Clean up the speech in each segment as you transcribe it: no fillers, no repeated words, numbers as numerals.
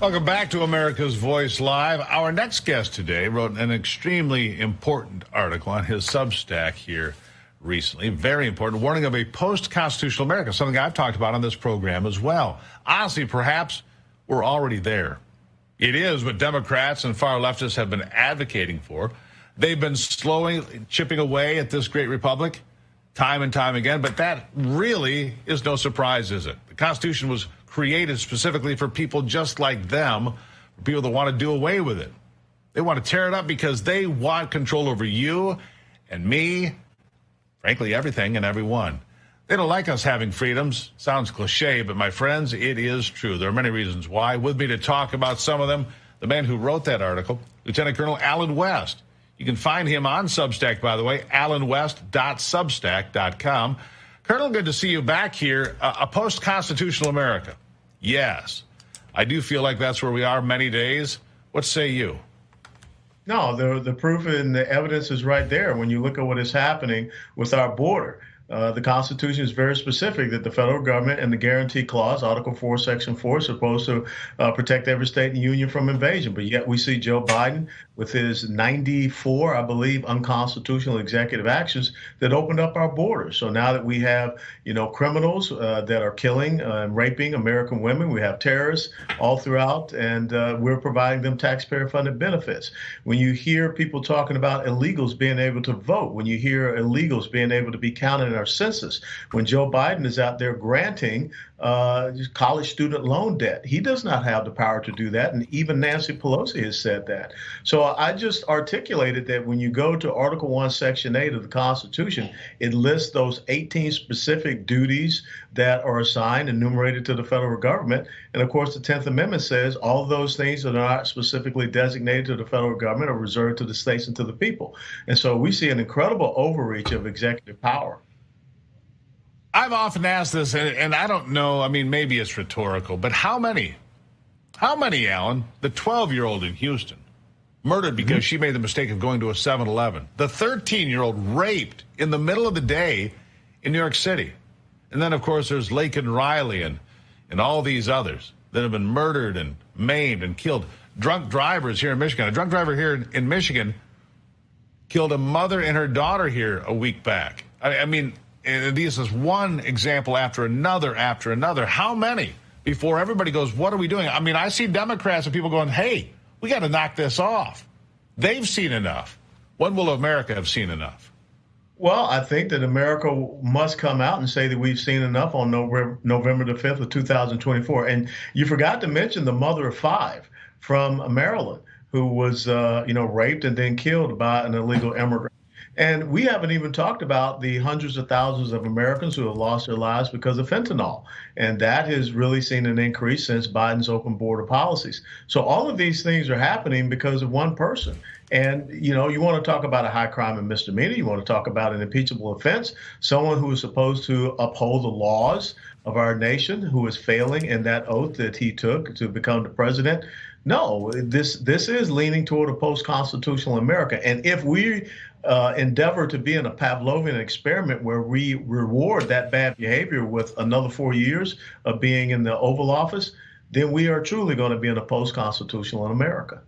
Welcome back to America's Voice Live. Our next guest today wrote an extremely important article on his Substack here recently. Very important, warning of a post-constitutional America, something I've talked about on this program as well. Honestly, perhaps we're already there. It is what Democrats and far leftists have been advocating for. They've been slowly chipping away at this great republic time and time again, but that really is no surprise, is it? The Constitution was created specifically for people just like them, for people that want to do away with it. They want to tear it up because they want control over you and me, frankly, everything and everyone. They don't like us having freedoms. Sounds cliche, but my friends, it is true. There are many reasons why. With me to talk about some of them, the man who wrote that article, Lieutenant Colonel Alan West. You can find him on Substack, by the way, alanwest.substack.com. Colonel, good to see you back here. A post-constitutional America. Yes, I do feel like that's where we are many days. What say you? No, the proof and the evidence is right there when you look at what is happening with our border. The Constitution is very specific that the federal government and the guarantee clause, Article 4, Section 4, is supposed to protect every state in the union from invasion. But yet we see Joe Biden with his 94, I believe, unconstitutional executive actions that opened up our borders. So now that we have, criminals that are killing and raping American women, we have terrorists all throughout, and we're providing them taxpayer-funded benefits. When you hear people talking about illegals being able to vote, when you hear illegals being able to be counted in our census, when Joe Biden is out there granting college student loan debt, he does not have the power to do that. And even Nancy Pelosi has said that. So I just articulated that when you go to Article 1, Section 8 of the Constitution, it lists those 18 specific duties that are assigned, enumerated to the federal government. And of course, the 10th Amendment says all of those things that are not specifically designated to the federal government are reserved to the states and to the people. And so we see an incredible overreach of executive power. I've often asked this, and I don't know, maybe it's rhetorical, but how many, Alan, the 12-year-old in Houston, murdered because she made the mistake of going to a 7-Eleven, the 13-year-old raped in the middle of the day in New York City, and then, of course, there's Laken Riley and all these others that have been murdered and maimed and killed. Drunk drivers here in Michigan. A drunk driver here in Michigan killed a mother and her daughter here a week back. And this is one example after another. How many before everybody goes, what are we doing? I see Democrats and people going, hey, we got to knock this off. They've seen enough. When will America have seen enough? Well, I think that America must come out and say that we've seen enough on November the 5th of 2024. And you forgot to mention the mother of 5 from Maryland who was, raped and then killed by an illegal immigrant. And we haven't even talked about the hundreds of thousands of Americans who have lost their lives because of fentanyl. And that has really seen an increase since Biden's open border policies. So all of these things are happening because of one person. And, you want to talk about a high crime and misdemeanor. You want to talk about an impeachable offense, someone who is supposed to uphold the laws of our nation, who is failing in that oath that he took to become the president. No, this is leaning toward a post-constitutional America. And if we endeavor to be in a Pavlovian experiment where we reward that bad behavior with another 4 years of being in the Oval Office, then we are truly going to be in a post-constitutional America.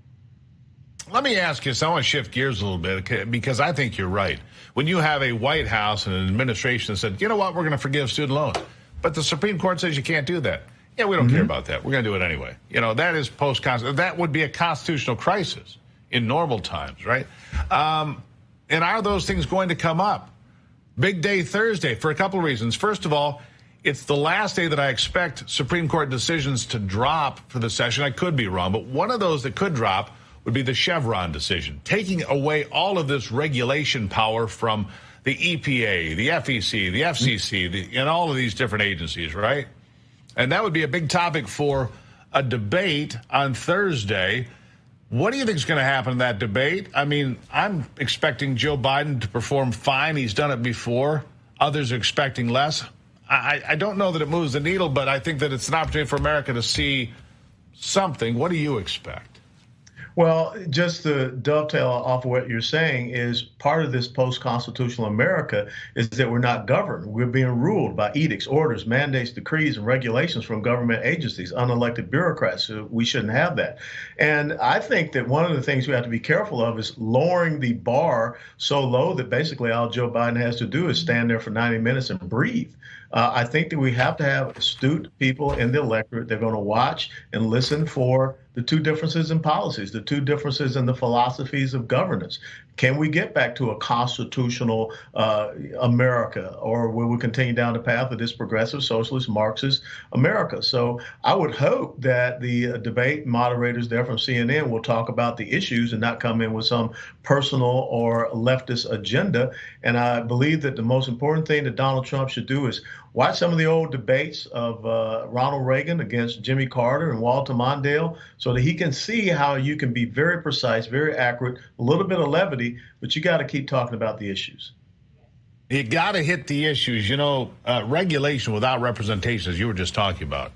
Let me ask you, so I want to shift gears a little bit because I think you're right. When you have a White House and an administration that said, you know what, we're going to forgive student loans, but the Supreme Court says you can't do that. Yeah, we don't care about that. We're going to do it anyway. That is post-constitutional. That would be a constitutional crisis in normal times, right? And are those things going to come up? Big day Thursday for a couple of reasons. First of all, it's the last day that I expect Supreme Court decisions to drop for the session. I could be wrong, but one of those that could drop would be the Chevron decision, taking away all of this regulation power from the EPA, the FEC, the FCC, and all of these different agencies, right? And that would be a big topic for a debate on Thursday. What do you think is going to happen in that debate? I'm expecting Joe Biden to perform fine. He's done it before. Others are expecting less. I don't know that it moves the needle, but I think that it's an opportunity for America to see something. What do you expect? Well, just to dovetail off of what you're saying is part of this post-constitutional America is that we're not governed. We're being ruled by edicts, orders, mandates, decrees, and regulations from government agencies, unelected bureaucrats. So we shouldn't have that. And I think that one of the things we have to be careful of is lowering the bar so low that basically all Joe Biden has to do is stand there for 90 minutes and breathe. I think that we have to have astute people in the electorate. They're going to watch and listen for the two differences in policies, the two differences in the philosophies of governance. Can we get back to a constitutional America, or will we continue down the path of this progressive, socialist, Marxist America? So I would hope that the debate moderators there from CNN will talk about the issues and not come in with some personal or leftist agenda. And I believe that the most important thing that Donald Trump should do is watch some of the old debates of Ronald Reagan against Jimmy Carter and Walter Mondale so that he can see how you can be very precise, very accurate, a little bit of levity, but you got to keep talking about the issues. You got to hit the issues. You know, regulation without representation, as you were just talking about,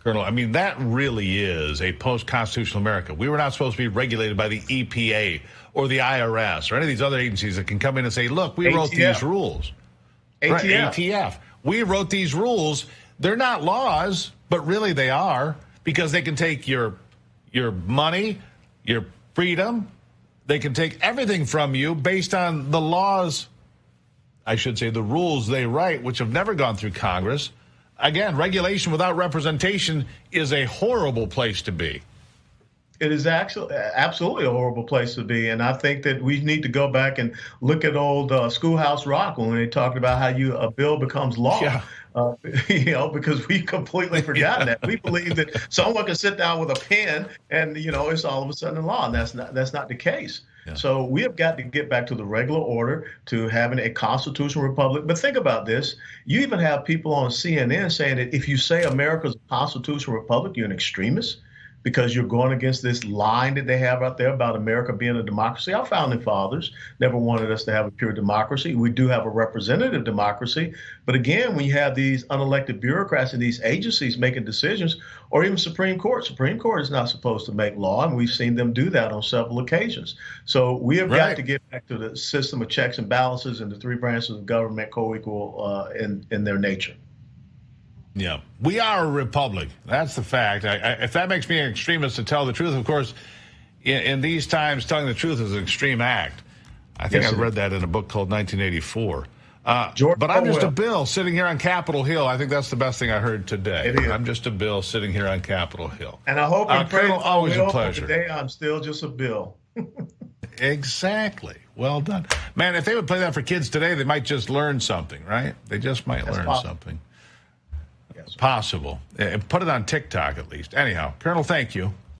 Colonel, I mean, that really is a post-constitutional America. We were not supposed to be regulated by the EPA or the IRS or any of these other agencies that can come in and say, look, we wrote these rules. ATF. Right, ATF. We wrote these rules. They're not laws, but really they are, because they can take your money, your freedom. They can take everything from you based on the laws, I should say the rules they write, which have never gone through Congress. Again, regulation without representation is a horrible place to be. It is actually absolutely a horrible place to be. And I think that we need to go back and look at old Schoolhouse Rock when they talked about how a bill becomes law. Yeah. Because we completely forgotten that. We believe that someone can sit down with a pen and, it's all of a sudden a law. And that's not the case. Yeah. So we have got to get back to the regular order, to having a constitutional republic. But think about this. You even have people on CNN saying that if you say America's a constitutional republic, you're an extremist, because you're going against this line that they have out there about America being a democracy. Our founding fathers never wanted us to have a pure democracy. We do have a representative democracy. But again, when you have these unelected bureaucrats and these agencies making decisions, or even Supreme Court is not supposed to make law, and we've seen them do that on several occasions. So we have got to get back to the system of checks and balances, and the three branches of government co-equal in their nature. Yeah, we are a republic. That's the fact. If that makes me an extremist to tell the truth, of course, in these times, telling the truth is an extreme act. I think I read that in a book called 1984. But I'm just a Bill sitting here on Capitol Hill. I think that's the best thing I heard today. I'm just a Bill sitting here on Capitol Hill. And I hope and pray Colonel, always a pleasure. Today I'm still just a Bill. Exactly. Well done. Man, if they would play that for kids today, they might just learn something, right? They just might learn something. Possible. Put it on TikTok at least. Anyhow, Colonel, thank you.